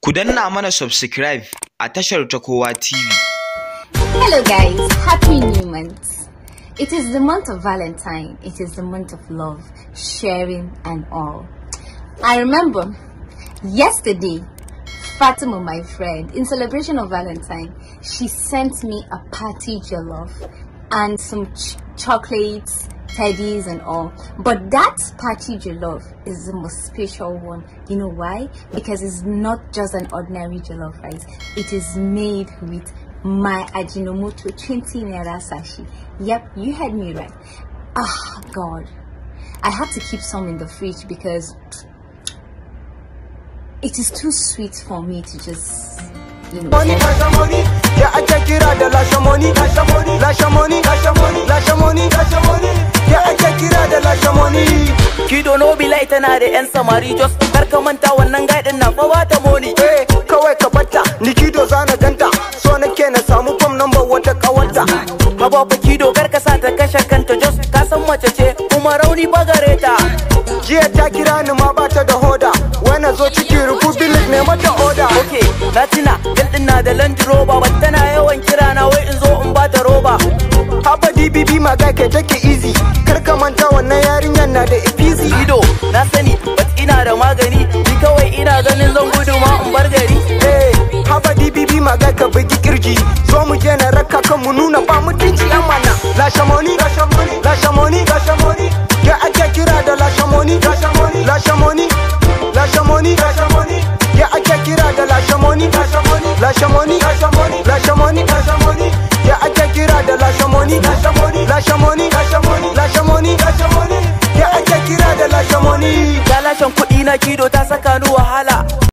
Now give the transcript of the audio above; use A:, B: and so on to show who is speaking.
A: Ku danna mana subscribe a tashar ta Kowa TV.
B: Hello guys, happy new month. It is the month of Valentine. It is the month of love, sharing and all. I remember yesterday, Fatima, my friend, in celebration of Valentine, she sent me a party jollof and some chocolates, teddies and all. But that party jollof is the most special one. You know why? Because it's not just an ordinary jollof rice. It is made with my Ajinomoto 20 naira sashi. Yep, you heard me right. Ah, God, I have to keep some in the fridge because it is too sweet for me to just, you know.
C: Yeah, I take it out the lasha money, lasha money, lasha money, lasha money, lasha money, lasha money. Yeah, I take it out the lasha money.
D: Kido no be like tana da yan samari just karka manta wannan gaidin na fa bata money.
C: Eh, kawai ka bata, ni kido zana ganta. So nake na samu phone number wata kawanta.
D: Haba fa kido karka sa ta kashe kanta just ka san mace ce kuma rauni bagare ta.
C: Jiya ta kira ni ma bata da hoda. Wai na zo cikin Republic ne mata order.
D: Okay, na tina galdin na da Land Rover but tana yawan kira na wai in zo in bata roba.
C: Haba DBB ma guy ke take easy. Karka manta wannan yarinyar na da easy.
D: Kido na sani but ina da magani ni kawai ina ganin zan gudu ma in bar gari.
C: Eh, haba DBB ma guy ka bugi kirji. So mu je na raka kan mu nuna ba mutunci amana. Lasha money, lasha money, lasha money, lasha money. Ya ake kira da lasha money, lasha money, lasha money, lasha money, lasha money. Ya ake kira da lasha money, lasha money, lasha money, lasha money, lasha money, lasha money. Ya ake kira da lasha money, lasha money, lasha money, lasha money, lasha money, lasha money. Ya ake kira da lasha money.
D: Ta lashen kuɗi na kido ta saka ni wahala.